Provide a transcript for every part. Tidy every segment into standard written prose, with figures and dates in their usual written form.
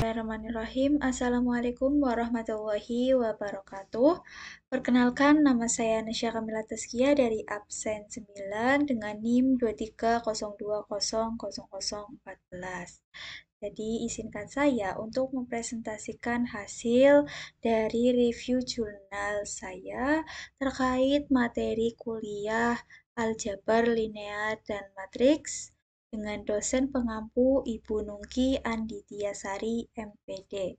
Bismillahirrahmanirrahim. Assalamualaikum warahmatullahi wabarakatuh. Perkenalkan, nama saya Nasya Kamila Tazkiyah dari absen 9 dengan NIM 2302000014. Jadi, izinkan saya untuk mempresentasikan hasil dari review jurnal saya terkait materi kuliah aljabar linear dan matriks dengan dosen pengampu Ibu Nungki Anditiasari, MPD.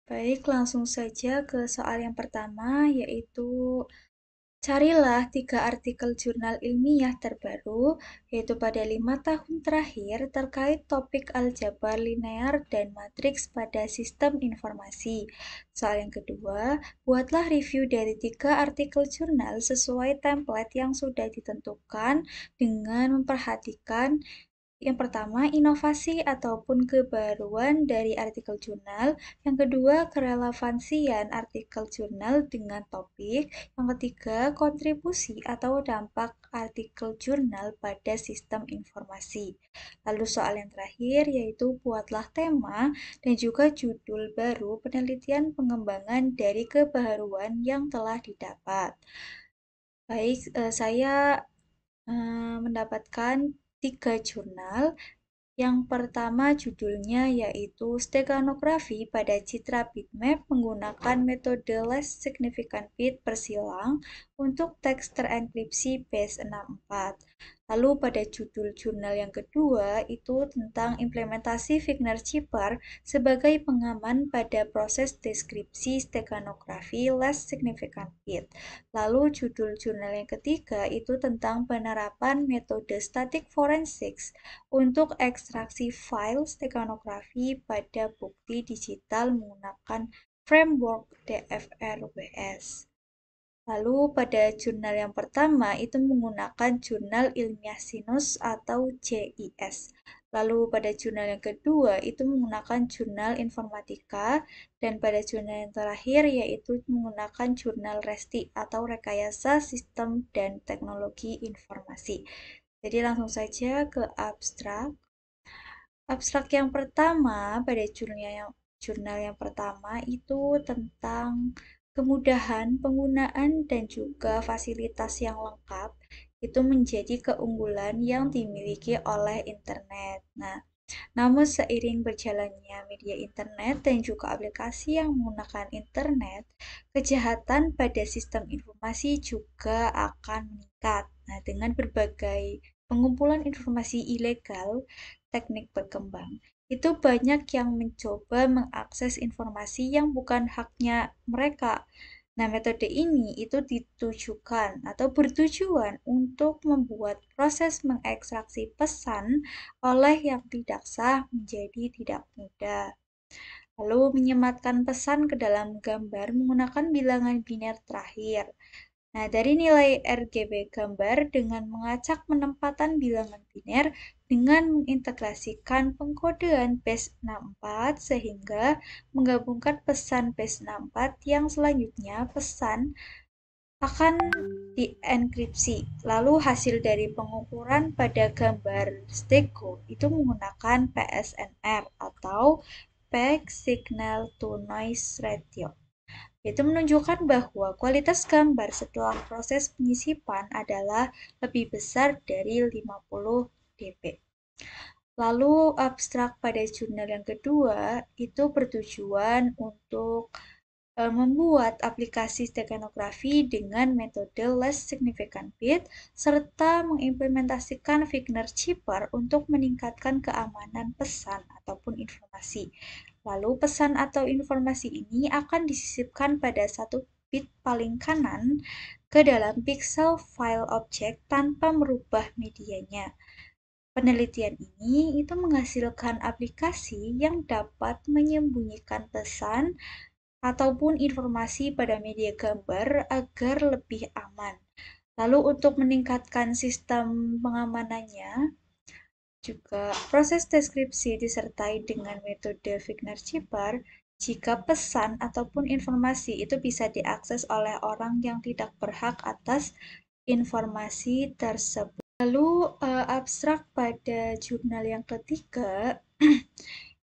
Baik, langsung saja ke soal yang pertama, yaitu carilah 3 artikel jurnal ilmiah terbaru, yaitu pada 5 tahun terakhir terkait topik aljabar linear dan matriks pada sistem informasi. Soal yang kedua, buatlah review dari 3 artikel jurnal sesuai template yang sudah ditentukan dengan memperhatikan yang pertama, inovasi ataupun kebaruan dari artikel jurnal. Yang kedua, kerelevansian artikel jurnal dengan topik. Yang ketiga, kontribusi atau dampak artikel jurnal pada sistem informasi. Lalu soal yang terakhir yaitu buatlah tema dan juga judul baru penelitian pengembangan dari kebaruan yang telah didapat. Baik, saya mendapatkan 3 jurnal. Yang pertama judulnya yaitu Steganografi pada Citra Bitmap menggunakan metode Less Significant Bit Persilang untuk teks terenkripsi base64. Lalu pada judul jurnal yang kedua itu tentang implementasi Wigner-Shipper sebagai pengaman pada proses deskripsi steganografi Less Significant Bit. Lalu judul jurnal yang ketiga itu tentang penerapan metode static forensics untuk ekstraksi file steganografi pada bukti digital menggunakan framework DFR-WS. Lalu pada jurnal yang pertama itu menggunakan jurnal ilmiah sinus atau JIS. Lalu pada jurnal yang kedua itu menggunakan jurnal informatika dan pada jurnal yang terakhir yaitu menggunakan jurnal RESTI atau rekayasa sistem dan teknologi informasi. Jadi langsung saja ke abstrak. Abstrak yang pertama pada jurnal yang pertama itu tentang kemudahan penggunaan dan juga fasilitas yang lengkap itu menjadi keunggulan yang dimiliki oleh internet. Nah, namun seiring berjalannya media internet dan juga aplikasi yang menggunakan internet, kejahatan pada sistem informasi juga akan meningkat. Nah, dengan berbagai pengumpulan informasi ilegal, teknik berkembang, itu banyak yang mencoba mengakses informasi yang bukan haknya mereka. Nah, metode ini itu ditujukan atau bertujuan untuk membuat proses mengekstraksi pesan oleh yang tidak sah menjadi tidak mudah. Lalu menyematkan pesan ke dalam gambar menggunakan bilangan biner terakhir. Nah, dari nilai RGB gambar dengan mengacak penempatan bilangan biner dengan mengintegrasikan pengkodean base64 sehingga menggabungkan pesan base64 yang selanjutnya pesan akan dienkripsi. Lalu hasil dari pengukuran pada gambar stego itu menggunakan PSNR atau Peak Signal to Noise Ratio. Itu menunjukkan bahwa kualitas gambar setelah proses penyisipan adalah lebih besar dari 50 dp. Lalu abstrak pada jurnal yang kedua itu bertujuan untuk membuat aplikasi steganografi dengan metode Less Significant Bit serta mengimplementasikan Wigner-Shipper untuk meningkatkan keamanan pesan ataupun informasi. Lalu pesan atau informasi ini akan disisipkan pada satu bit paling kanan ke dalam pixel file object tanpa merubah medianya. Penelitian ini itu menghasilkan aplikasi yang dapat menyembunyikan pesan ataupun informasi pada media gambar agar lebih aman. Lalu untuk meningkatkan sistem pengamanannya, juga proses deskripsi disertai dengan metode Wigner-Shipper jika pesan ataupun informasi itu bisa diakses oleh orang yang tidak berhak atas informasi tersebut. Lalu abstrak pada jurnal yang ketiga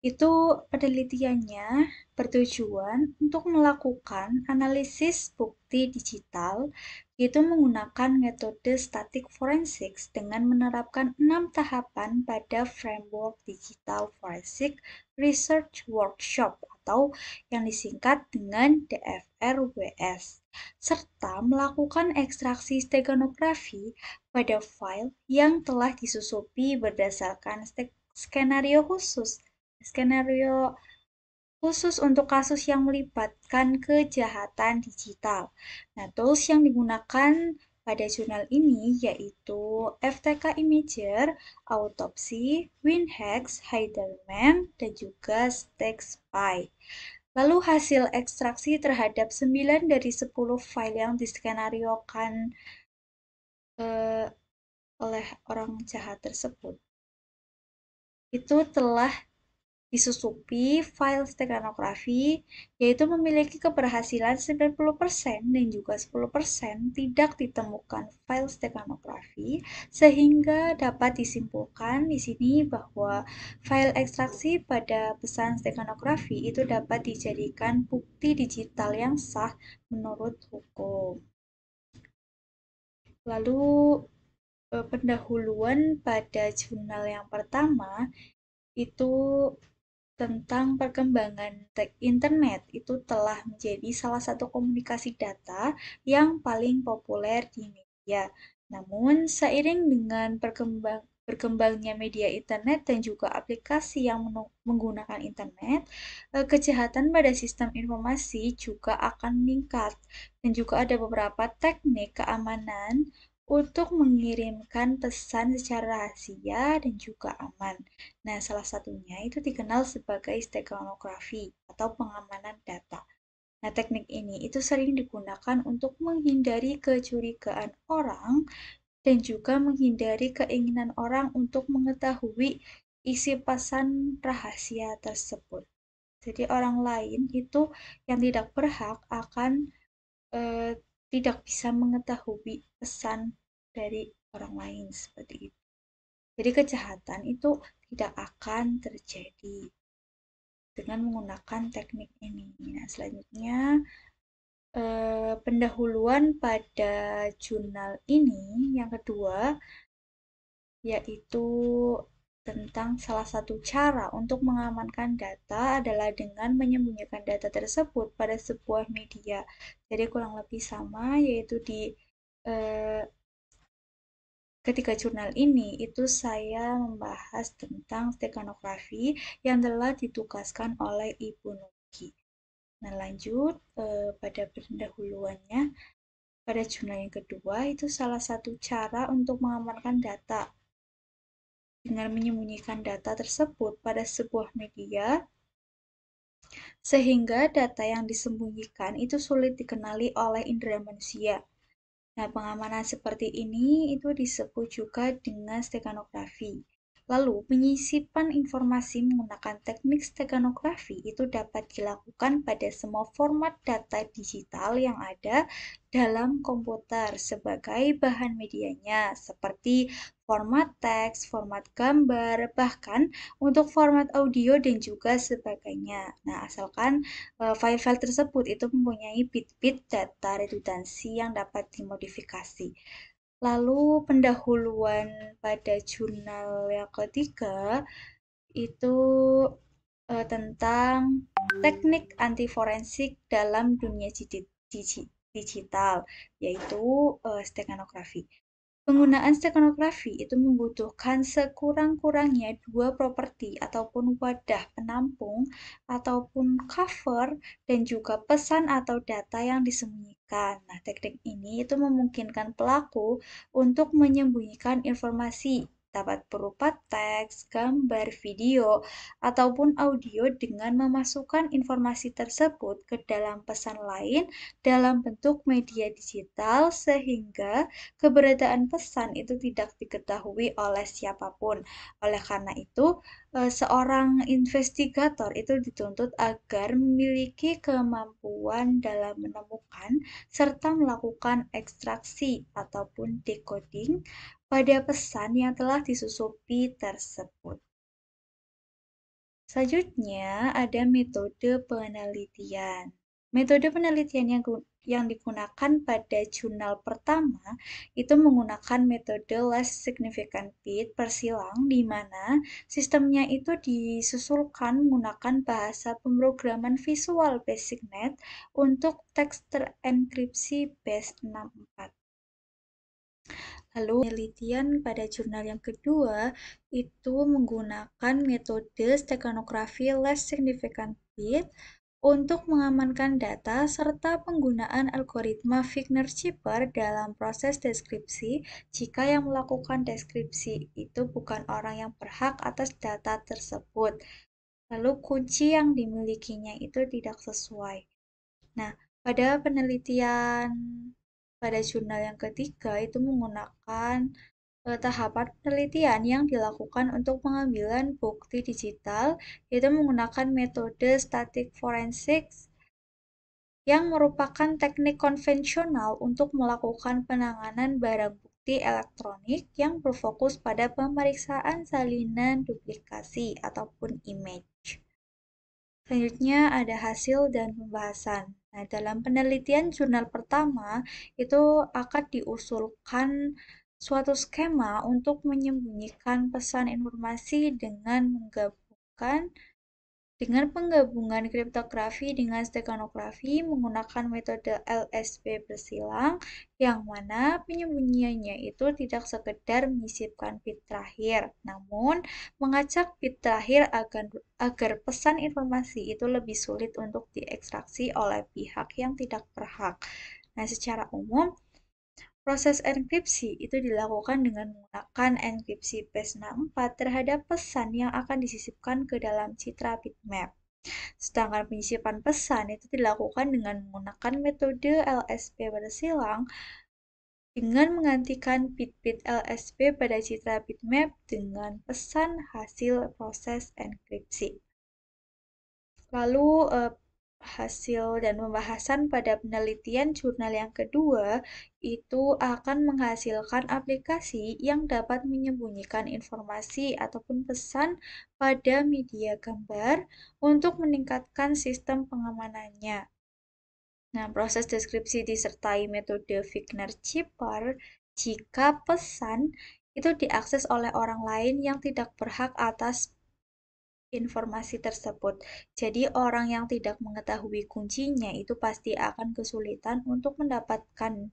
Itu penelitiannya bertujuan untuk melakukan analisis bukti digital, yaitu menggunakan metode static forensics dengan menerapkan 6 tahapan pada framework Digital Forensic Research Workshop atau yang disingkat dengan DFRWS, serta melakukan ekstraksi steganografi pada file yang telah disusupi berdasarkan skenario khusus. Skenario khusus untuk kasus yang melibatkan kejahatan digital. Nah, tools yang digunakan pada jurnal ini yaitu FTK Imager, Autopsy, WinHex, Heidelman, dan juga StackSpy. Lalu hasil ekstraksi terhadap 9 dari 10 file yang diskenariokan eh, oleh orang jahat tersebut itu telah disusupi file steganografi, yaitu memiliki keberhasilan 90% dan juga 10% tidak ditemukan file steganografi, sehingga dapat disimpulkan di sini bahwa file ekstraksi pada pesan steganografi itu dapat dijadikan bukti digital yang sah menurut hukum. Lalu pendahuluan pada jurnal yang pertama itu tentang perkembangan internet itu telah menjadi salah satu komunikasi data yang paling populer di media. Namun, seiring dengan berkembangnya media internet dan juga aplikasi yang menggunakan internet, kejahatan pada sistem informasi juga akan meningkat. Dan juga ada beberapa teknik keamanan untuk mengirimkan pesan secara rahasia dan juga aman. Nah, salah satunya itu dikenal sebagai steganografi atau pengamanan data. Nah, teknik ini itu sering digunakan untuk menghindari kecurigaan orang dan juga menghindari keinginan orang untuk mengetahui isi pesan rahasia tersebut. Jadi orang lain itu yang tidak berhak akan eh, tidak bisa mengetahui pesan dari orang lain seperti itu. Jadi kejahatan itu tidak akan terjadi dengan menggunakan teknik ini. Nah, selanjutnya pendahuluan pada jurnal ini yang kedua yaitu tentang salah satu cara untuk mengamankan data adalah dengan menyembunyikan data tersebut pada sebuah media. Jadi kurang lebih sama yaitu di eh, ketiga jurnal ini itu saya membahas tentang stekanografi yang telah ditugaskan oleh Ibu Nuki. Nah, lanjut pada pendahuluannya, pada jurnal yang kedua itu salah satu cara untuk mengamankan data dengan menyembunyikan data tersebut pada sebuah media sehingga data yang disembunyikan itu sulit dikenali oleh indera manusia. Nah, pengamanan seperti ini itu disebut juga dengan steganografi. Lalu, penyisipan informasi menggunakan teknik steganografi itu dapat dilakukan pada semua format data digital yang ada dalam komputer sebagai bahan medianya, seperti format teks, format gambar, bahkan untuk format audio dan juga sebagainya. Nah, asalkan file-file tersebut itu mempunyai bit-bit data redundansi yang dapat dimodifikasi. Lalu pendahuluan pada jurnal yang ketiga itu tentang teknik anti forensik dalam dunia digital, yaitu steganografi. Penggunaan stekanografi itu membutuhkan sekurang-kurangnya dua properti ataupun wadah penampung ataupun cover dan juga pesan atau data yang disembunyikan. Nah, teknik ini itu memungkinkan pelaku untuk menyembunyikan informasi dapat berupa teks, gambar, video, ataupun audio dengan memasukkan informasi tersebut ke dalam pesan lain dalam bentuk media digital sehingga keberadaan pesan itu tidak diketahui oleh siapapun. Oleh karena itu, seorang investigator itu dituntut agar memiliki kemampuan dalam menemukan serta melakukan ekstraksi ataupun decoding pada pesan yang telah disusupi tersebut. Selanjutnya ada metode penelitian. Metode penelitian yang digunakan pada jurnal pertama itu menggunakan metode less significant bit persilang, di mana sistemnya itu disusulkan menggunakan bahasa pemrograman Visual Basic Net untuk teks terenkripsi base 64. Lalu penelitian pada jurnal yang kedua itu menggunakan metode steganografi less significant bit untuk mengamankan data serta penggunaan algoritma Wigner-Schipper dalam proses deskripsi jika yang melakukan deskripsi itu bukan orang yang berhak atas data tersebut. Lalu kunci yang dimilikinya itu tidak sesuai. Nah, pada penelitian pada jurnal yang ketiga itu menggunakan tahapan penelitian yang dilakukan untuk pengambilan bukti digital, yaitu menggunakan metode static forensics yang merupakan teknik konvensional untuk melakukan penanganan barang bukti elektronik yang berfokus pada pemeriksaan salinan duplikasi ataupun image. Selanjutnya ada hasil dan pembahasan. Nah, dalam penelitian jurnal pertama, itu akan diusulkan suatu skema untuk menyembunyikan pesan informasi dengan penggabungan kriptografi dengan steganografi menggunakan metode LSB bersilang, yang mana penyembunyiannya itu tidak sekedar menyisipkan bit terakhir, namun mengacak bit terakhir agar pesan informasi itu lebih sulit untuk diekstraksi oleh pihak yang tidak berhak. Nah, secara umum, proses enkripsi itu dilakukan dengan menggunakan enkripsi base 64 terhadap pesan yang akan disisipkan ke dalam citra bitmap. Sedangkan penyisipan pesan itu dilakukan dengan menggunakan metode LSB bersilang dengan menggantikan bit-bit LSB pada citra bitmap dengan pesan hasil proses enkripsi. Lalu hasil dan pembahasan pada penelitian jurnal yang kedua itu akan menghasilkan aplikasi yang dapat menyembunyikan informasi ataupun pesan pada media gambar untuk meningkatkan sistem pengamanannya. Nah, proses deskripsi disertai metode Wigner-Schipper jika pesan itu diakses oleh orang lain yang tidak berhak atas informasi tersebut. Jadi orang yang tidak mengetahui kuncinya itu pasti akan kesulitan untuk mendapatkan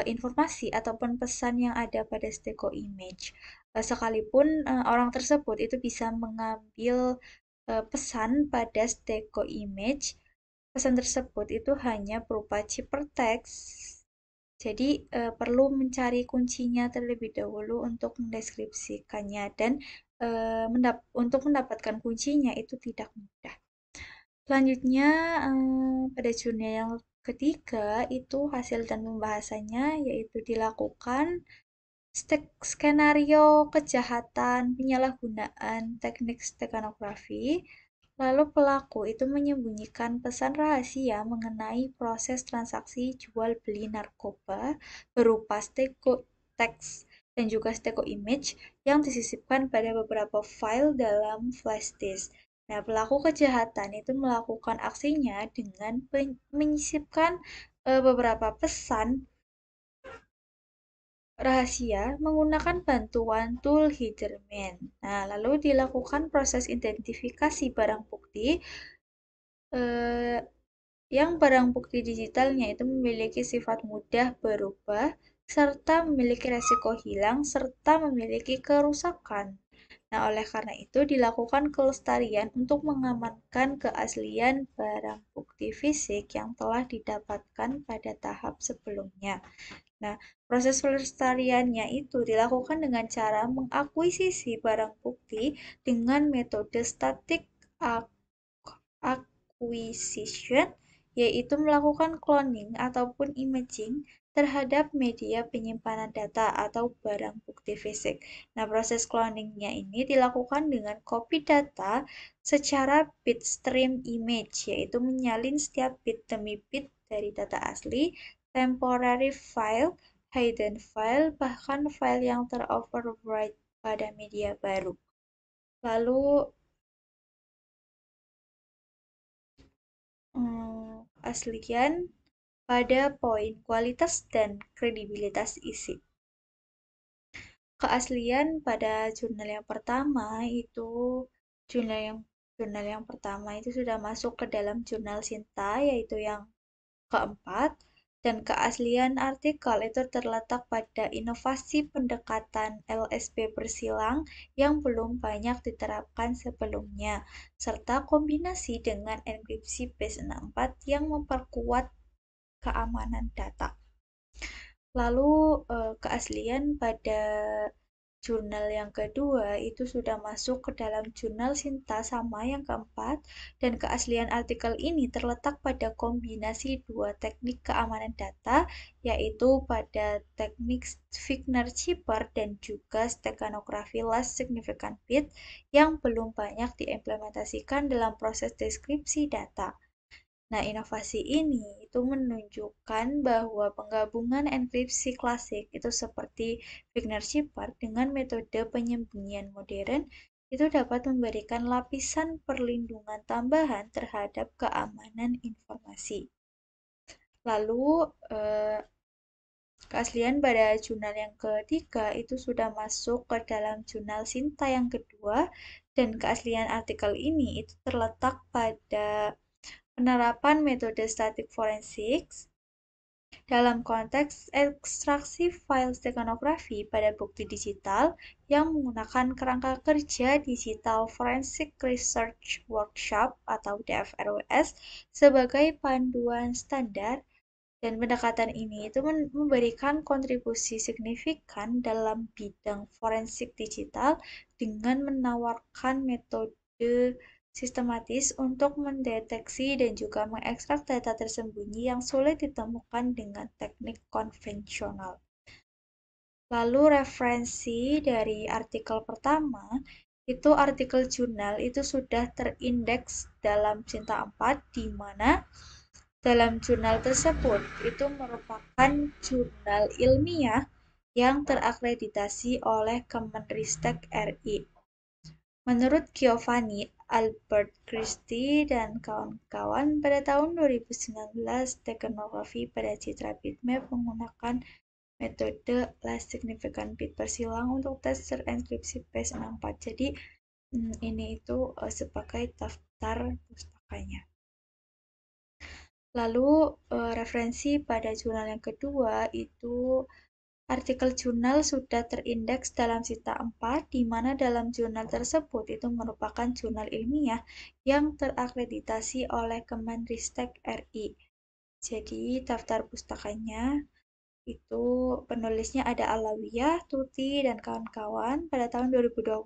informasi ataupun pesan yang ada pada stego image. Sekalipun orang tersebut itu bisa mengambil pesan pada stego image, pesan tersebut itu hanya berupa ciphertext. Jadi perlu mencari kuncinya terlebih dahulu untuk mendeskripsikannya dan untuk mendapatkan kuncinya itu tidak mudah. Selanjutnya pada jurnal yang ketiga itu hasil dan pembahasannya yaitu dilakukan skenario kejahatan penyalahgunaan teknik steganografi. Lalu pelaku itu menyembunyikan pesan rahasia mengenai proses transaksi jual beli narkoba berupa stego teks dan juga stego image yang disisipkan pada beberapa file dalam flash disk. Nah, pelaku kejahatan itu melakukan aksinya dengan menyisipkan beberapa pesan rahasia menggunakan bantuan tool Heiderman. Nah, lalu dilakukan proses identifikasi barang bukti eh, yang barang bukti digitalnya itu memiliki sifat mudah berubah serta memiliki resiko hilang serta memiliki kerusakan. Nah, oleh karena itu dilakukan kelestarian untuk mengamankan keaslian barang bukti fisik yang telah didapatkan pada tahap sebelumnya. Nah, proses pelestariannya itu dilakukan dengan cara mengakuisisi barang bukti dengan metode static acquisition, yaitu melakukan cloning ataupun imaging terhadap media penyimpanan data atau barang bukti fisik. Nah, proses cloningnya ini dilakukan dengan copy data secara bitstream image, yaitu menyalin setiap bit demi bit dari data asli, temporary file, hidden file, bahkan file yang teroverwrite pada media baru. Lalu Keaslian pada poin kualitas dan kredibilitas isi. Keaslian pada jurnal yang pertama itu jurnal yang jurnal yang pertama itu sudah masuk ke dalam jurnal Sinta, yaitu yang keempat, dan keaslian artikel itu terletak pada inovasi pendekatan LSB bersilang yang belum banyak diterapkan sebelumnya, serta kombinasi dengan enkripsi base 64 yang memperkuat keamanan data. Lalu keaslian pada jurnal yang kedua itu sudah masuk ke dalam jurnal Sinta sama yang keempat, dan keaslian artikel ini terletak pada kombinasi dua teknik keamanan data, yaitu pada teknik Wigner-Schipper dan juga steganografi last significant bit yang belum banyak diimplementasikan dalam proses deskripsi data. Nah, inovasi ini itu menunjukkan bahwa penggabungan enkripsi klasik itu seperti Wigner-Schipper dengan metode penyembunyian modern itu dapat memberikan lapisan perlindungan tambahan terhadap keamanan informasi. Lalu, keaslian pada jurnal yang ketiga itu sudah masuk ke dalam jurnal Sinta yang kedua, dan keaslian artikel ini itu terletak pada penerapan metode static forensics dalam konteks ekstraksi file steganografi pada bukti digital yang menggunakan kerangka kerja Digital Forensic Research Workshop atau DFRWS sebagai panduan standar, dan pendekatan ini itu memberikan kontribusi signifikan dalam bidang forensik digital dengan menawarkan metode sistematis untuk mendeteksi dan juga mengekstrak data tersembunyi yang sulit ditemukan dengan teknik konvensional. Lalu referensi dari artikel pertama, itu artikel jurnal itu sudah terindeks dalam Sinta 4, di mana dalam jurnal tersebut itu merupakan jurnal ilmiah yang terakreditasi oleh Kemenristek RI. Menurut Giovanni Albert Christie dan kawan-kawan, pada tahun 2019 steganografi pada citra bitmap menggunakan metode last significant bit bersilang untuk tes terenkripsi base 64. Jadi ini itu sebagai daftar pustakanya. Lalu referensi pada jurnal yang kedua itu artikel jurnal sudah terindeks dalam Sinta 4, di mana dalam jurnal tersebut itu merupakan jurnal ilmiah yang terakreditasi oleh Kemenristek RI. Jadi daftar pustakanya itu penulisnya ada Alawiyah, Tuti, dan kawan-kawan pada tahun 2020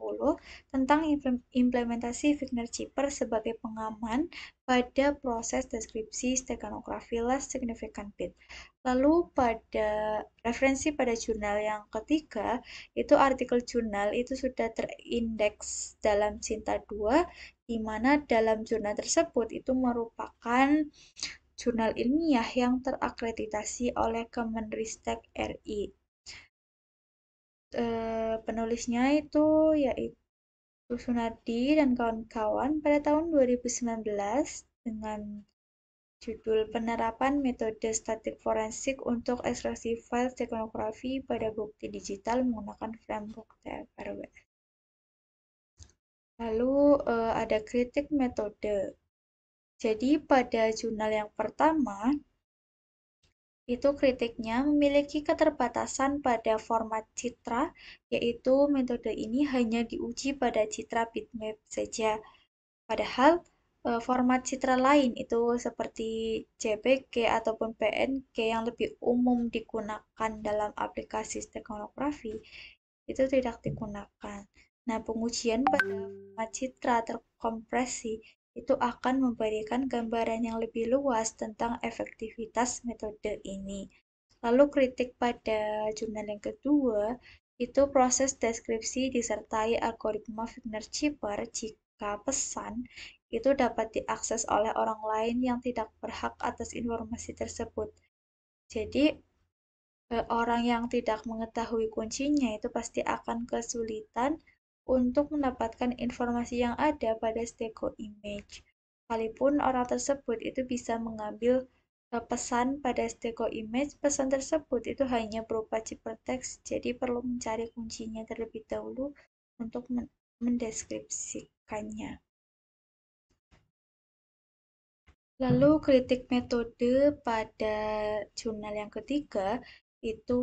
tentang implementasi Wigner-Schipper sebagai pengaman pada proses deskripsi steganografi last significant bit. Lalu pada referensi pada jurnal yang ketiga, itu artikel jurnal itu sudah terindeks dalam Sinta 2, di mana dalam jurnal tersebut itu merupakan jurnal ilmiah yang terakreditasi oleh Kemenristek RI. Penulisnya itu yaitu Sunardi dan kawan-kawan pada tahun 2019 dengan judul Penerapan Metode Statik Forensik untuk Ekstraksi File Steganografi pada Bukti Digital menggunakan Framework TFRWS. Lalu ada kritik metode. Jadi pada jurnal yang pertama, itu kritiknya memiliki keterbatasan pada format citra, yaitu metode ini hanya diuji pada citra bitmap saja. Padahal format citra lain itu seperti JPG ataupun PNG yang lebih umum digunakan dalam aplikasi steganografi itu tidak digunakan. Nah, pengujian pada format citra terkompresi itu akan memberikan gambaran yang lebih luas tentang efektivitas metode ini. Lalu kritik pada jurnal yang kedua, itu proses deskripsi disertai algoritma Wigner-Schipper jika pesan itu dapat diakses oleh orang lain yang tidak berhak atas informasi tersebut. Jadi, orang yang tidak mengetahui kuncinya itu pasti akan kesulitan untuk mendapatkan informasi yang ada pada stego image. Sekalipun orang tersebut itu bisa mengambil pesan pada stego image, pesan tersebut itu hanya berupa ciprateks, jadi perlu mencari kuncinya terlebih dahulu untuk mendeskripsikannya. Lalu kritik metode pada jurnal yang ketiga itu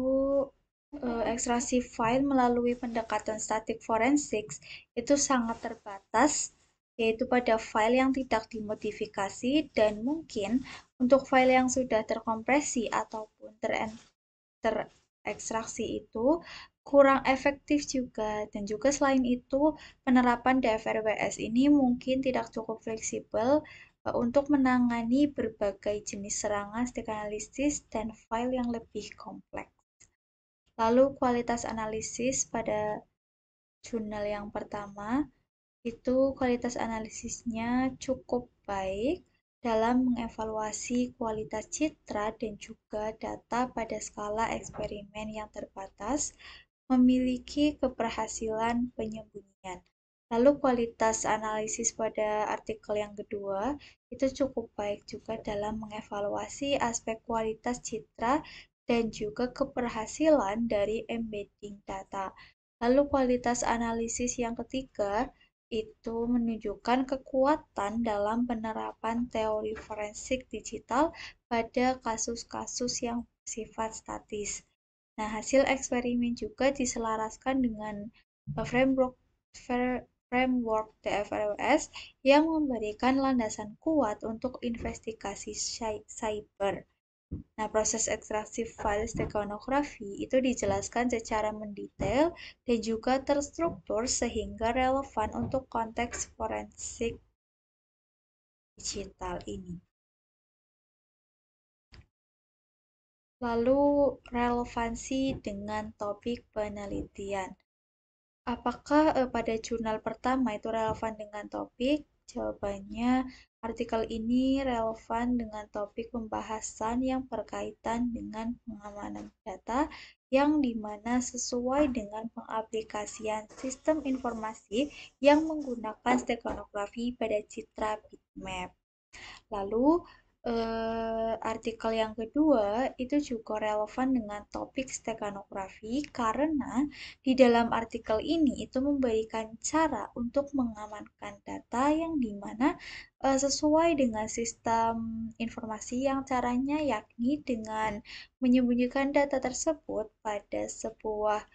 ekstraksi file melalui pendekatan statik forensik itu sangat terbatas, yaitu pada file yang tidak dimodifikasi dan mungkin untuk file yang sudah terkompresi ataupun terekstraksi itu kurang efektif juga. Dan juga selain itu, penerapan DFRWS ini mungkin tidak cukup fleksibel untuk menangani berbagai jenis serangan stack analisis dan file yang lebih kompleks. Lalu kualitas analisis pada jurnal yang pertama itu kualitas analisisnya cukup baik dalam mengevaluasi kualitas citra dan juga data pada skala eksperimen yang terbatas, memiliki keberhasilan penyembunyian. Lalu kualitas analisis pada artikel yang kedua itu cukup baik juga dalam mengevaluasi aspek kualitas citra dan juga keberhasilan dari embedding data. Lalu kualitas analisis yang ketiga itu menunjukkan kekuatan dalam penerapan teori forensik digital pada kasus-kasus yang bersifat statis. Nah, hasil eksperimen juga diselaraskan dengan framework framework DFROS yang memberikan landasan kuat untuk investigasi cyber. Nah, proses ekstraksi file steganografi itu dijelaskan secara mendetail dan juga terstruktur sehingga relevan untuk konteks forensik digital ini. Lalu, relevansi dengan topik penelitian. Apakah pada jurnal pertama itu relevan dengan topik? Jawabannya, artikel ini relevan dengan topik pembahasan yang berkaitan dengan pengamanan data yang dimana sesuai dengan pengaplikasian sistem informasi yang menggunakan steganografi pada citra bitmap. Lalu, artikel yang kedua itu juga relevan dengan topik steganografi karena di dalam artikel ini itu memberikan cara untuk mengamankan data yang dimana sesuai dengan sistem informasi yang caranya yakni dengan menyembunyikan data tersebut pada sebuah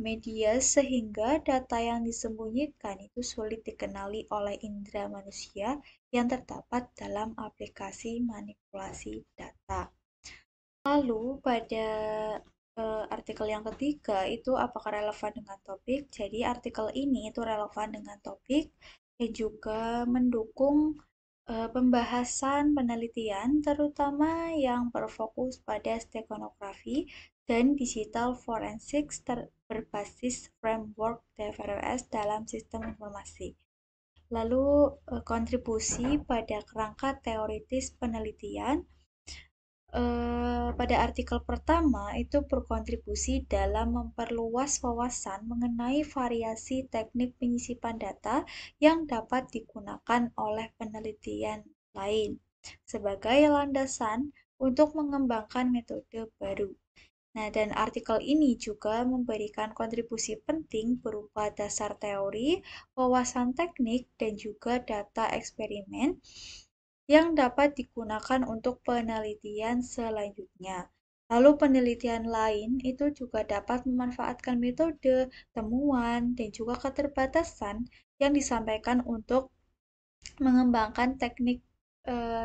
media sehingga data yang disembunyikan itu sulit dikenali oleh indera manusia yang terdapat dalam aplikasi manipulasi data. Lalu pada artikel yang ketiga itu apakah relevan dengan topik? Jadi artikel ini itu relevan dengan topik dan juga mendukung pembahasan penelitian terutama yang berfokus pada steganografi dan digital forensics berbasis framework DFROS dalam sistem informasi. Lalu kontribusi pada kerangka teoritis penelitian pada artikel pertama itu berkontribusi dalam memperluas wawasan mengenai variasi teknik penyisipan data yang dapat digunakan oleh penelitian lain sebagai landasan untuk mengembangkan metode baru. Nah, dan artikel ini juga memberikan kontribusi penting berupa dasar teori, wawasan teknik, dan juga data eksperimen yang dapat digunakan untuk penelitian selanjutnya. Lalu penelitian lain itu juga dapat memanfaatkan metode, temuan, dan juga keterbatasan yang disampaikan untuk mengembangkan teknik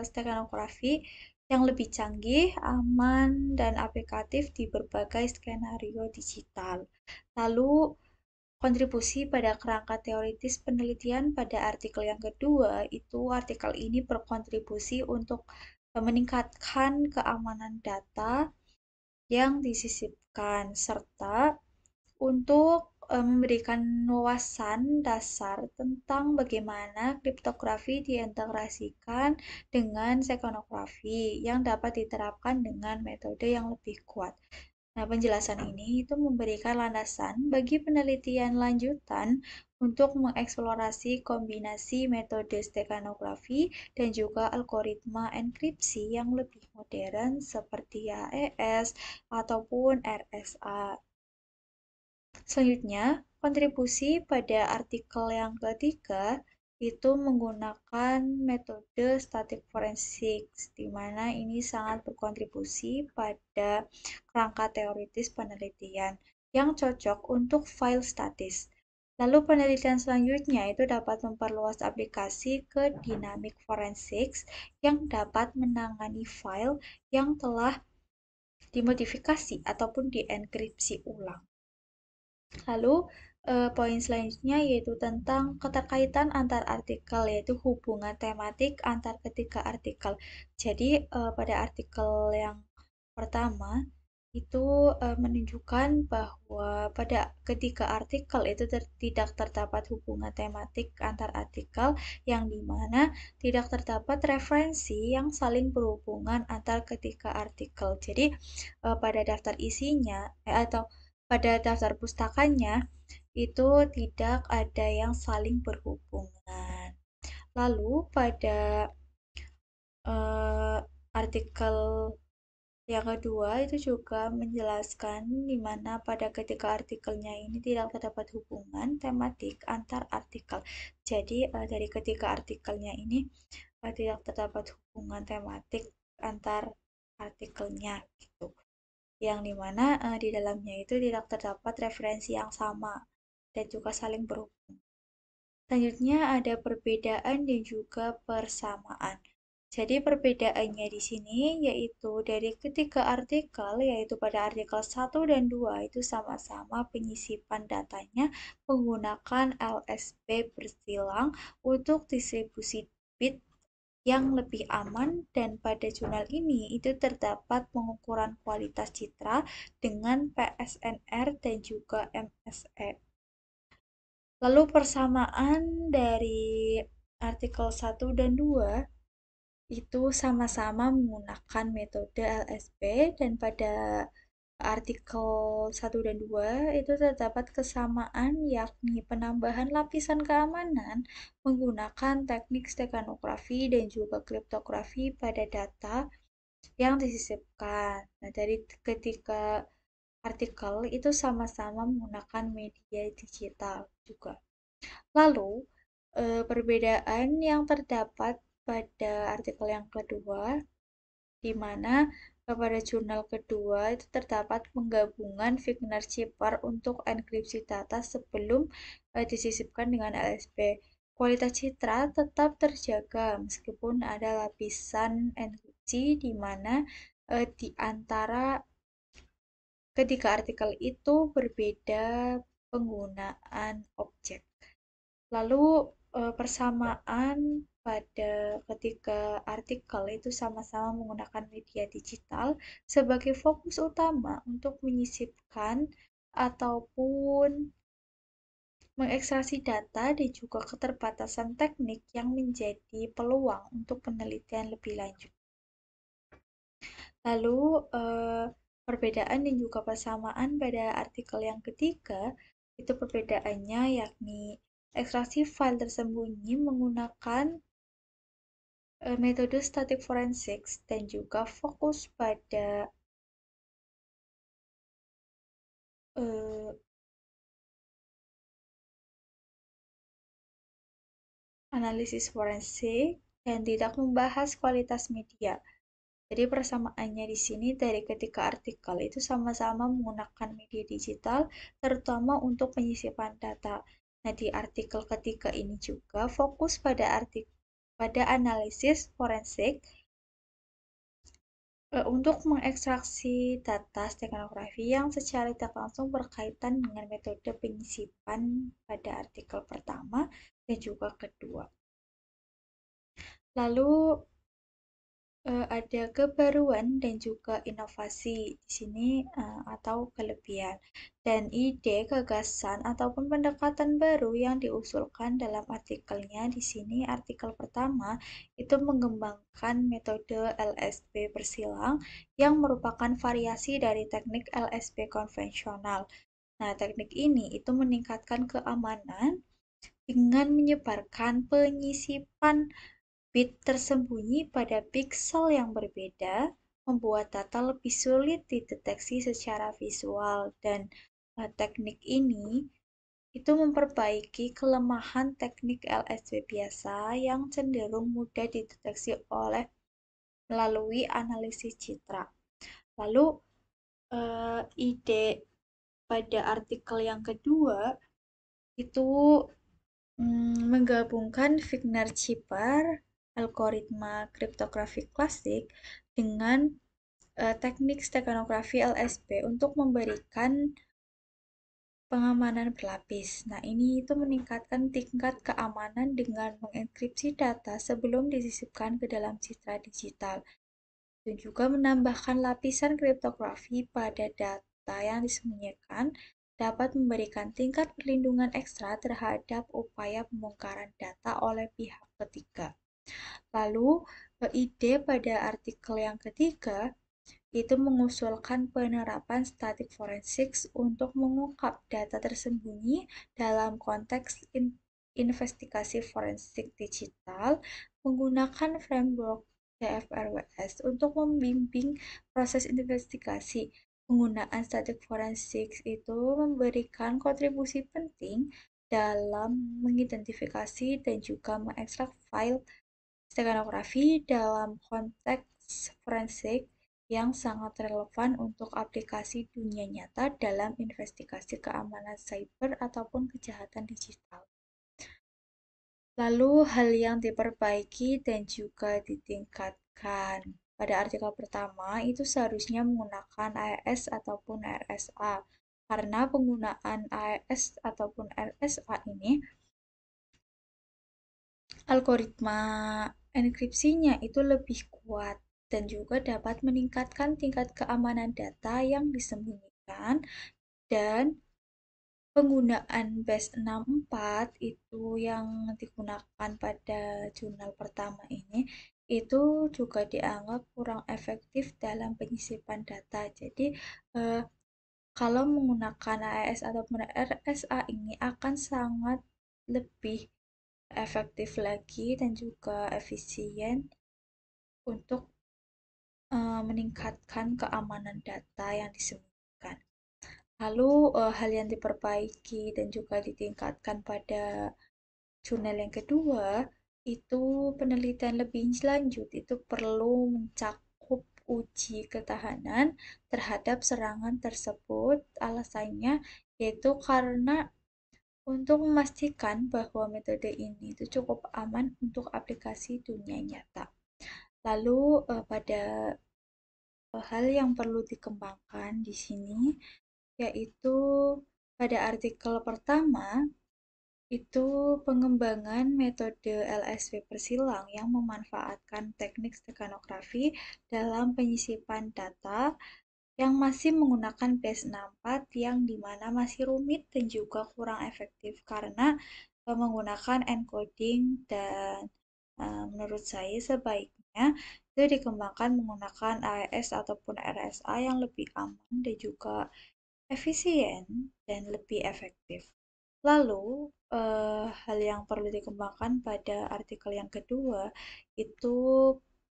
steganografi yang lebih canggih, aman, dan aplikatif di berbagai skenario digital. Lalu, kontribusi pada kerangka teoritis penelitian pada artikel yang kedua, itu artikel ini berkontribusi untuk meningkatkan keamanan data yang disisipkan, serta untuk memberikan wawasan dasar tentang bagaimana kriptografi diintegrasikan dengan sekanografi yang dapat diterapkan dengan metode yang lebih kuat. Nah, penjelasan ini itu memberikan landasan bagi penelitian lanjutan untuk mengeksplorasi kombinasi metode stekanografi dan juga algoritma enkripsi yang lebih modern seperti AES ataupun RSA. Selanjutnya, kontribusi pada artikel yang ketiga itu menggunakan metode static forensics, di mana ini sangat berkontribusi pada kerangka teoritis penelitian yang cocok untuk file statis. Lalu penelitian selanjutnya itu dapat memperluas aplikasi ke dynamic forensics yang dapat menangani file yang telah dimodifikasi ataupun dienkripsi ulang. Lalu, poin selanjutnya yaitu tentang keterkaitan antar artikel, yaitu hubungan tematik antar ketiga artikel. Jadi, pada artikel yang pertama itu menunjukkan bahwa pada ketiga artikel itu tidak terdapat hubungan tematik antar artikel, yang dimana tidak terdapat referensi yang saling berhubungan antar ketiga artikel. Jadi, pada daftar isinya atau pada daftar pustakanya itu tidak ada yang saling berhubungan. Lalu pada artikel yang kedua itu juga menjelaskan di mana pada ketiga artikelnya ini tidak terdapat hubungan tematik antar artikel. Jadi dari ketiga artikelnya ini tidak terdapat hubungan tematik antar artikelnya gitu. Yang dimana di dalamnya itu tidak terdapat referensi yang sama dan juga saling berhubung. Selanjutnya ada perbedaan dan juga persamaan. Jadi perbedaannya di sini yaitu dari ketiga artikel, yaitu pada artikel 1 dan 2 itu sama-sama penyisipan datanya menggunakan LSB bersilang untuk distribusi bit yang lebih aman, dan pada jurnal ini itu terdapat pengukuran kualitas citra dengan PSNR dan juga MSE. Lalu persamaan dari artikel 1 dan 2 itu sama-sama menggunakan metode LSB, dan pada artikel 1 dan 2 itu terdapat kesamaan, yakni penambahan lapisan keamanan menggunakan teknik stekanografi dan juga kriptografi pada data yang disisipkan. Nah, dari ketiga artikel itu sama-sama menggunakan media digital juga. Lalu, perbedaan yang terdapat pada artikel yang kedua, di mana pada jurnal kedua itu terdapat penggabungan Wigner Shipper untuk enkripsi data sebelum disisipkan dengan LSB. Kualitas citra tetap terjaga meskipun ada lapisan enkripsi di mana di antara ketiga artikel itu berbeda penggunaan objek. Lalu persamaan pada ketiga artikel itu sama-sama menggunakan media digital sebagai fokus utama untuk menyisipkan ataupun mengekstraksi data, dan juga keterbatasan teknik yang menjadi peluang untuk penelitian lebih lanjut. Lalu, perbedaan dan juga persamaan pada artikel yang ketiga, itu perbedaannya yakni ekstraksi file tersembunyi menggunakan metode static forensics dan juga fokus pada analisis forensik dan tidak membahas kualitas media. Jadi persamaannya di sini dari ketiga artikel itu sama-sama menggunakan media digital, terutama untuk penyisipan data. Nah, di artikel ketiga ini juga fokus pada analisis forensik untuk mengekstraksi data stekanografi yang secara tidak langsung berkaitan dengan metode penyisipan pada artikel pertama dan juga kedua. Lalu ada kebaruan dan juga inovasi di sini atau kelebihan, dan ide, gagasan ataupun pendekatan baru yang diusulkan dalam artikelnya. Di sini artikel pertama itu mengembangkan metode LSB bersilang yang merupakan variasi dari teknik LSB konvensional. Nah, teknik ini itu meningkatkan keamanan dengan menyebarkan penyisipan bit tersembunyi pada piksel yang berbeda, membuat data lebih sulit dideteksi secara visual dan teknik ini itu memperbaiki kelemahan teknik LSD biasa yang cenderung mudah dideteksi oleh melalui analisis citra. Lalu ide pada artikel yang kedua itu menggabungkan Wigner-Schieber algoritma kriptografi klasik dengan teknik steganografi LSB untuk memberikan pengamanan berlapis. Nah, ini itu meningkatkan tingkat keamanan dengan mengenkripsi data sebelum disisipkan ke dalam citra digital. Dan juga menambahkan lapisan kriptografi pada data yang disembunyikan dapat memberikan tingkat perlindungan ekstra terhadap upaya pembongkaran data oleh pihak ketiga. Lalu, ide pada artikel yang ketiga itu mengusulkan penerapan static forensics untuk mengungkap data tersembunyi dalam konteks investigasi forensik digital menggunakan framework DFRWS untuk membimbing proses investigasi. Penggunaan static forensics itu memberikan kontribusi penting dalam mengidentifikasi dan juga mengekstrak file steganografi dalam konteks forensik yang sangat relevan untuk aplikasi dunia nyata dalam investigasi keamanan cyber ataupun kejahatan digital. Lalu hal yang diperbaiki dan juga ditingkatkan. Pada artikel pertama itu seharusnya menggunakan AES ataupun RSA. Karena penggunaan AES ataupun RSA ini algoritma enkripsinya itu lebih kuat dan juga dapat meningkatkan tingkat keamanan data yang disembunyikan dan penggunaan base 64 itu yang digunakan pada jurnal pertama ini itu juga dianggap kurang efektif dalam penyisipan data. Jadi kalau menggunakan AES ataupun RSA ini akan sangat lebih efektif lagi dan juga efisien untuk meningkatkan keamanan data yang disembunyikan. Lalu hal yang diperbaiki dan juga ditingkatkan pada jurnal yang kedua itu penelitian lebih lanjut itu perlu mencakup uji ketahanan terhadap serangan tersebut. Alasannya yaitu karena untuk memastikan bahwa metode ini itu cukup aman untuk aplikasi dunia nyata. Lalu pada hal yang perlu dikembangkan di sini yaitu pada artikel pertama itu pengembangan metode LSW persilang yang memanfaatkan teknik steganografi dalam penyisipan data yang masih menggunakan base 64 yang dimana masih rumit dan juga kurang efektif karena menggunakan encoding dan menurut saya sebaiknya itu dikembangkan menggunakan AES ataupun RSA yang lebih aman dan juga efisien dan lebih efektif. Lalu, hal yang perlu dikembangkan pada artikel yang kedua itu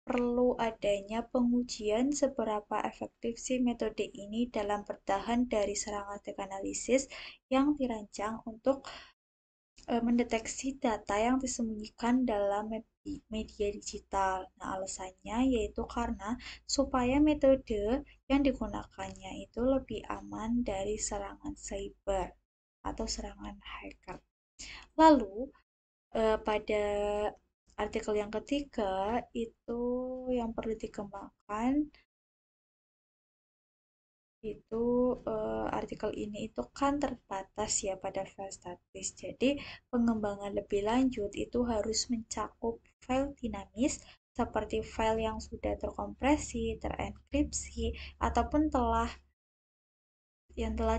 perlu adanya pengujian seberapa efektif si metode ini dalam bertahan dari serangan tag analisis yang dirancang untuk mendeteksi data yang disembunyikan dalam media digital. Nah, alasannya yaitu karena supaya metode yang digunakannya itu lebih aman dari serangan cyber atau serangan hacker. Lalu, pada artikel yang ketiga itu yang perlu dikembangkan itu artikel ini itu kan terbatas ya pada file statis. Jadi pengembangan lebih lanjut itu harus mencakup file dinamis seperti file yang sudah terkompresi, terenkripsi, ataupun telah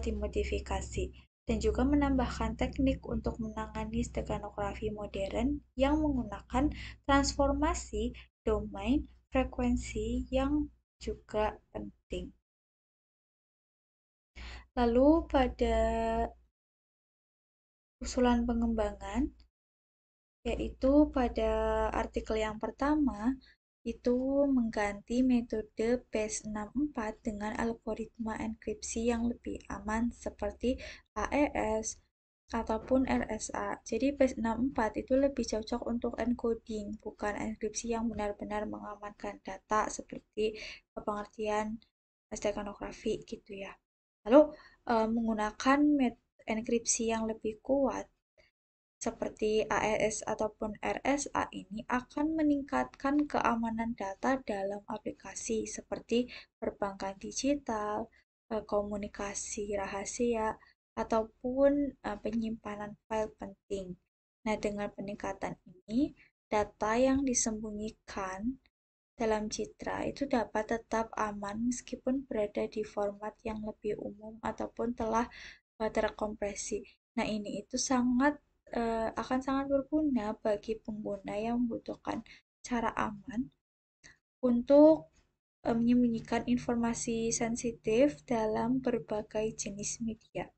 dimodifikasi dan juga menambahkan teknik untuk menangani steganografi modern yang menggunakan transformasi domain frekuensi yang juga penting. Lalu pada usulan pengembangan yaitu pada artikel yang pertama itu mengganti metode base64 dengan algoritma enkripsi yang lebih aman seperti AES ataupun RSA. Jadi base64 itu lebih cocok untuk encoding, bukan enkripsi yang benar-benar mengamankan data seperti pengertian steganografi gitu ya. Lalu menggunakan enkripsi yang lebih kuat seperti AES ataupun RSA ini akan meningkatkan keamanan data dalam aplikasi seperti perbankan digital, komunikasi rahasia, ataupun penyimpanan file penting. Nah, dengan peningkatan ini, data yang disembunyikan dalam citra itu dapat tetap aman meskipun berada di format yang lebih umum ataupun telah terkompresi. Nah, ini itu akan sangat berguna bagi pengguna yang membutuhkan cara aman untuk menyembunyikan informasi sensitif dalam berbagai jenis media.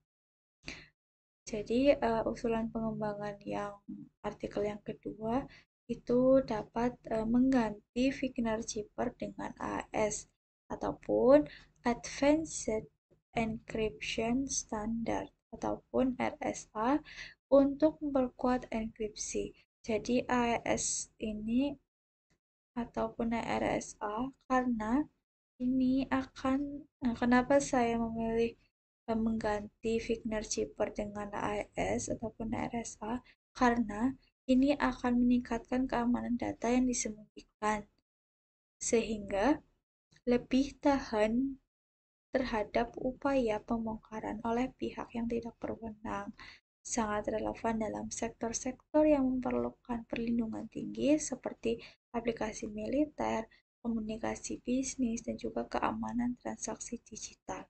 Jadi, usulan pengembangan yang artikel yang kedua itu dapat mengganti Wigner Zipper dengan AES ataupun Advanced Encryption Standard ataupun RSA untuk memperkuat enkripsi. Jadi AES ini ataupun RSA karena ini akan kenapa saya memilih mengganti Wigner Zipper dengan AES ataupun RSA karena ini akan meningkatkan keamanan data yang disembunyikan sehingga lebih tahan terhadap upaya pembongkaran oleh pihak yang tidak berwenang. Sangat relevan dalam sektor-sektor yang memerlukan perlindungan tinggi seperti aplikasi militer, komunikasi bisnis, dan juga keamanan transaksi digital.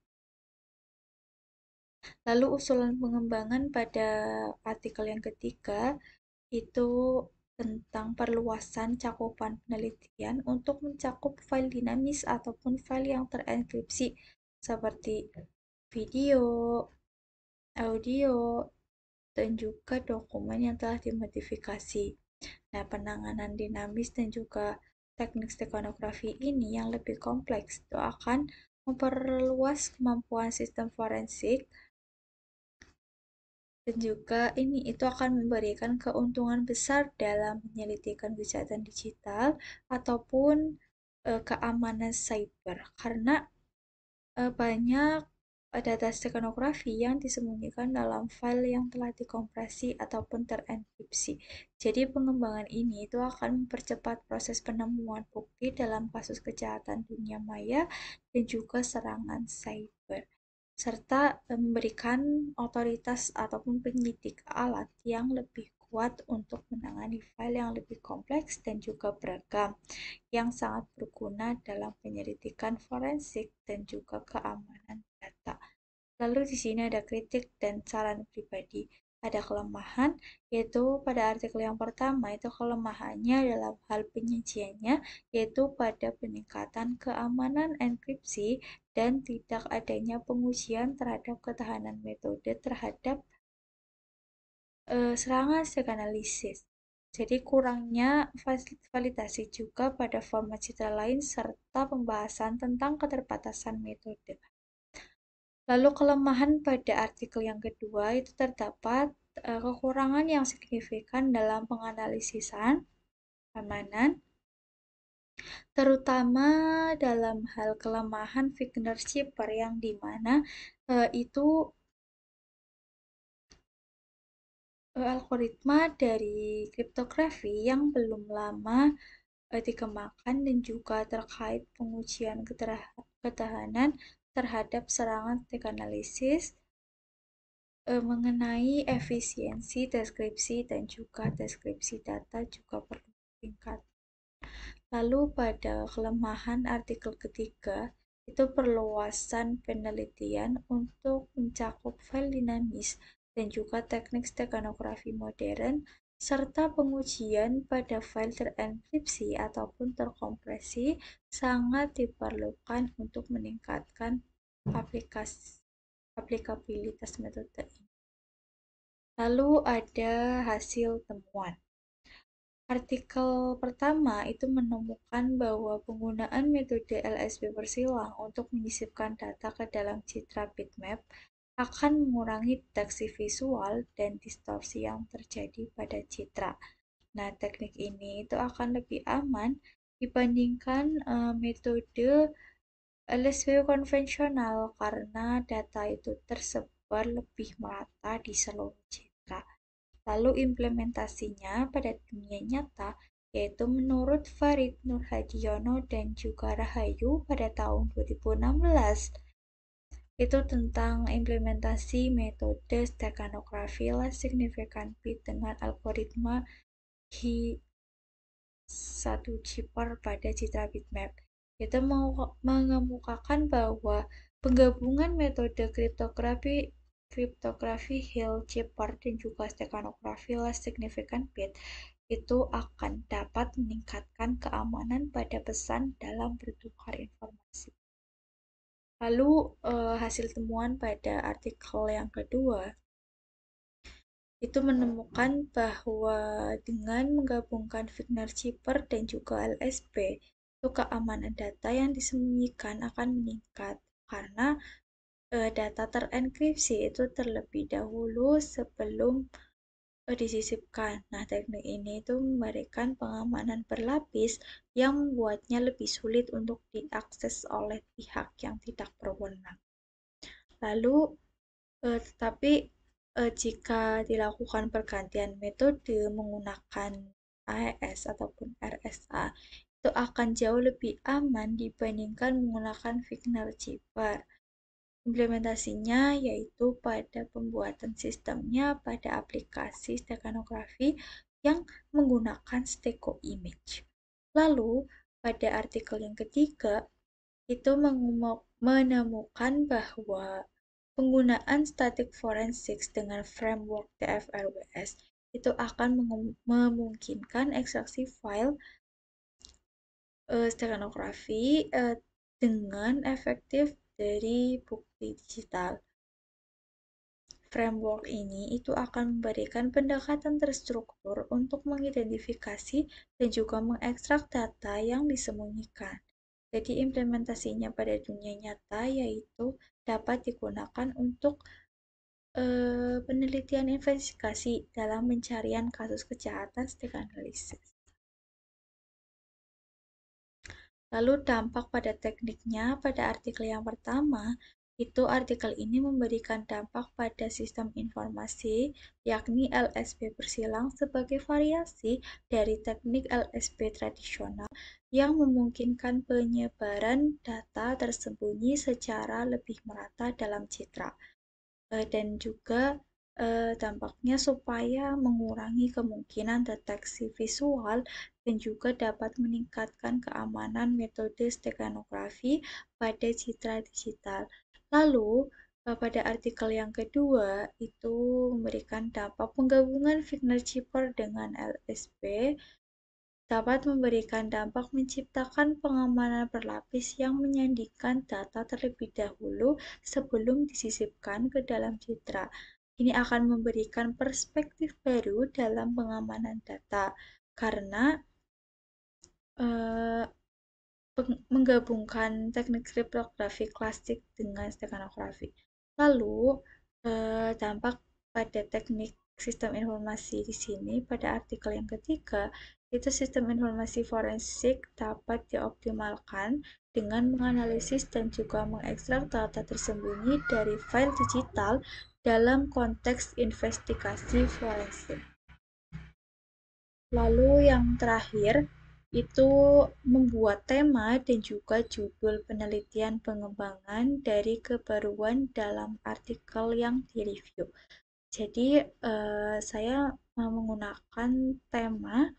Lalu usulan pengembangan pada artikel yang ketiga itu tentang perluasan cakupan penelitian untuk mencakup file dinamis ataupun file yang terenkripsi seperti video, audio, dan juga dokumen yang telah dimodifikasi. Nah, penanganan dinamis dan juga teknik steganografi ini yang lebih kompleks itu akan memperluas kemampuan sistem forensik dan juga ini itu akan memberikan keuntungan besar dalam menyelidiki kejahatan digital ataupun keamanan cyber karena banyak data stekanografi yang disembunyikan dalam file yang telah dikompresi ataupun terenkripsi. Jadi pengembangan ini itu akan mempercepat proses penemuan bukti dalam kasus kejahatan dunia maya dan juga serangan cyber, serta memberikan otoritas ataupun penyidik alat yang lebih kuat untuk menangani file yang lebih kompleks dan juga beragam yang sangat berguna dalam penyelidikan forensik dan juga keamanan data. Lalu di sini ada kritik dan saran pribadi. Ada kelemahan, yaitu pada artikel yang pertama itu kelemahannya dalam hal penyajiannya, yaitu pada peningkatan keamanan enkripsi dan tidak adanya pengujian terhadap ketahanan metode terhadap serangan psikoanalisis. Jadi kurangnya validasi juga pada format citra lain serta pembahasan tentang keterbatasan metode. Lalu kelemahan pada artikel yang kedua itu terdapat kekurangan yang signifikan dalam penganalisisan keamanan, terutama dalam hal kelemahan Wigner Zipper yang dimana itu algoritma dari kriptografi yang belum lama dikembangkan dan juga terkait pengujian ketahanan terhadap serangan stack analysis mengenai efisiensi deskripsi dan juga deskripsi data juga perlu ditingkatkan. Lalu pada kelemahan artikel ketiga itu perluasan penelitian untuk mencakup file dinamis dan juga teknik steganografi modern serta pengujian pada file terenkripsi ataupun terkompresi sangat diperlukan untuk meningkatkan aplikabilitas metode ini. Lalu ada hasil temuan. Artikel pertama itu menemukan bahwa penggunaan metode LSP bersilang untuk menyisipkan data ke dalam citra bitmap akan mengurangi deteksi visual dan distorsi yang terjadi pada citra. Nah, teknik ini itu akan lebih aman dibandingkan metode LSP konvensional karena data itu tersebar lebih merata di seluruh citra. Lalu implementasinya pada dunia nyata, yaitu menurut Farid Nurhadiono dan juga Rahayu pada tahun 2016, itu tentang implementasi metode steganografi less significant bit dengan algoritma satu chipper pada citra bitmap. Itu mengemukakan bahwa penggabungan metode kriptografi Hill chipper dan juga steganografi less significant bit itu akan dapat meningkatkan keamanan pada pesan dalam bertukar informasi. Lalu hasil temuan pada artikel yang kedua itu menemukan bahwa dengan menggabungkan Wigner Chipper dan juga LSP, itu keamanan data yang disembunyikan akan meningkat karena data terenkripsi itu terlebih dahulu sebelum disisipkan. Nah, teknik ini itu memberikan pengamanan berlapis yang membuatnya lebih sulit untuk diakses oleh pihak yang tidak berwenang. Lalu, tetapi jika dilakukan pergantian metode menggunakan AES ataupun RSA, itu akan jauh lebih aman dibandingkan menggunakan Wigner Chipper. Implementasinya yaitu pada pembuatan sistemnya pada aplikasi steganografi yang menggunakan stego image. Lalu, pada artikel yang ketiga, itu menemukan bahwa penggunaan static forensics dengan framework TF-RWS itu akan memungkinkan ekstraksi file steganografi dengan efektif dari bukti digital. Framework ini itu akan memberikan pendekatan terstruktur untuk mengidentifikasi dan juga mengekstrak data yang disembunyikan. Jadi implementasinya pada dunia nyata yaitu dapat digunakan untuk penelitian investigasi dalam pencarian kasus kejahatan steganalisis. Lalu dampak pada tekniknya pada artikel yang pertama, itu artikel ini memberikan dampak pada sistem informasi, yakni LSP bersilang sebagai variasi dari teknik LSP tradisional yang memungkinkan penyebaran data tersembunyi secara lebih merata dalam citra. Dan juga dampaknya supaya mengurangi kemungkinan deteksi visual dan juga dapat meningkatkan keamanan metode steganografi pada citra digital. Lalu, pada artikel yang kedua itu memberikan dampak penggabungan Wigner Chipper dengan LSP dapat memberikan dampak menciptakan pengamanan berlapis yang menyandingkan data terlebih dahulu sebelum disisipkan ke dalam citra. Ini akan memberikan perspektif baru dalam pengamanan data karena eh, menggabungkan teknik kriptografi klasik dengan steganografi. Lalu, dampak pada teknik sistem informasi di sini pada artikel yang ketiga, itu sistem informasi forensik dapat dioptimalkan dengan menganalisis dan juga mengekstrak data tersembunyi dari file digital dalam konteks investigasi forensik. Lalu yang terakhir, itu membuat tema dan juga judul penelitian pengembangan dari kebaruan dalam artikel yang direview. Jadi, saya menggunakan tema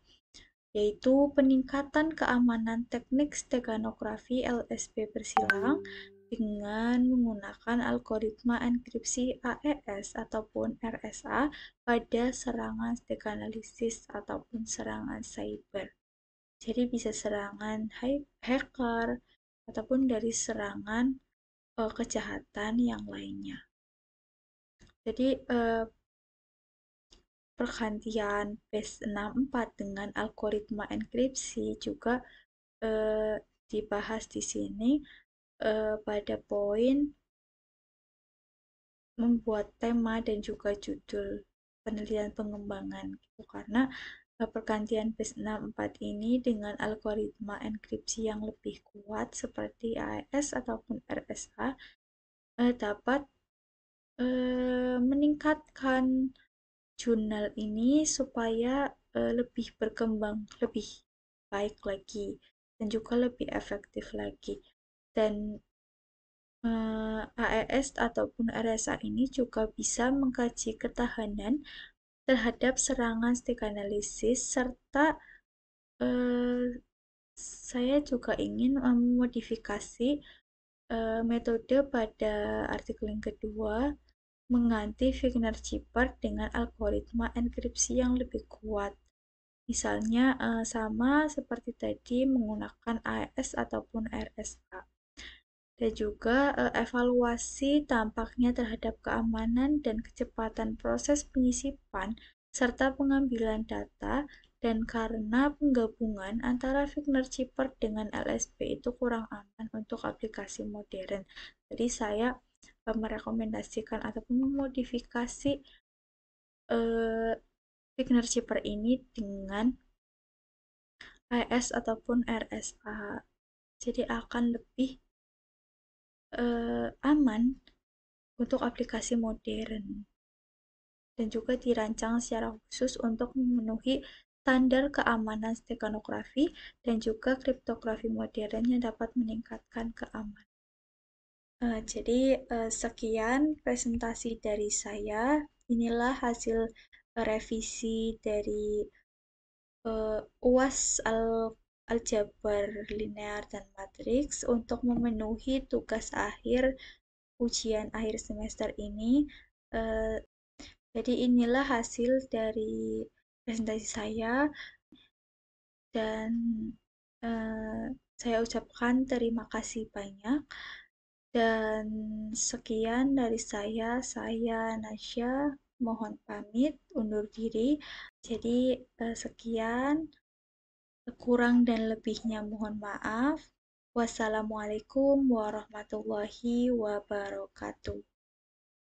yaitu peningkatan keamanan teknik steganografi LSP bersilang dengan menggunakan algoritma enkripsi AES ataupun RSA pada serangan steganalisis ataupun serangan cyber. Jadi bisa serangan hacker ataupun dari serangan kejahatan yang lainnya. Jadi pergantian base 64 dengan algoritma enkripsi juga eh, dibahas di sini pada poin membuat tema dan juga judul penelitian pengembangan gitu. Karena pergantian base 64 ini dengan algoritma enkripsi yang lebih kuat seperti AES ataupun RSA dapat meningkatkan jurnal ini supaya lebih berkembang, lebih baik lagi, dan juga lebih efektif lagi. Dan AES ataupun RSA ini juga bisa mengkaji ketahanan terhadap serangan steganalisis serta eh, saya juga ingin memodifikasi metode pada artikel yang kedua mengganti Wigner-Shepard dengan algoritma enkripsi yang lebih kuat. Misalnya sama seperti tadi menggunakan AES ataupun RSA. Dan juga evaluasi tampaknya terhadap keamanan dan kecepatan proses pengisipan serta pengambilan data dan karena penggabungan antara Wigner-Shepard dengan LSP itu kurang aman untuk aplikasi modern. Jadi saya merekomendasikan ataupun memodifikasi eh, Wigner-Shepard ini dengan AES ataupun RSA. Jadi akan lebih aman untuk aplikasi modern dan juga dirancang secara khusus untuk memenuhi standar keamanan steganografi dan juga kriptografi modern yang dapat meningkatkan keamanan. Jadi sekian presentasi dari saya. Inilah hasil revisi dari UAS aljabar linear dan matriks untuk memenuhi tugas akhir ujian akhir semester ini. Eh, jadi inilah hasil dari presentasi saya dan eh, saya ucapkan terima kasih banyak dan sekian dari saya Nasya mohon pamit undur diri. Jadi sekian, kurang dan lebihnya mohon maaf. Wassalamualaikum warahmatullahi wabarakatuh.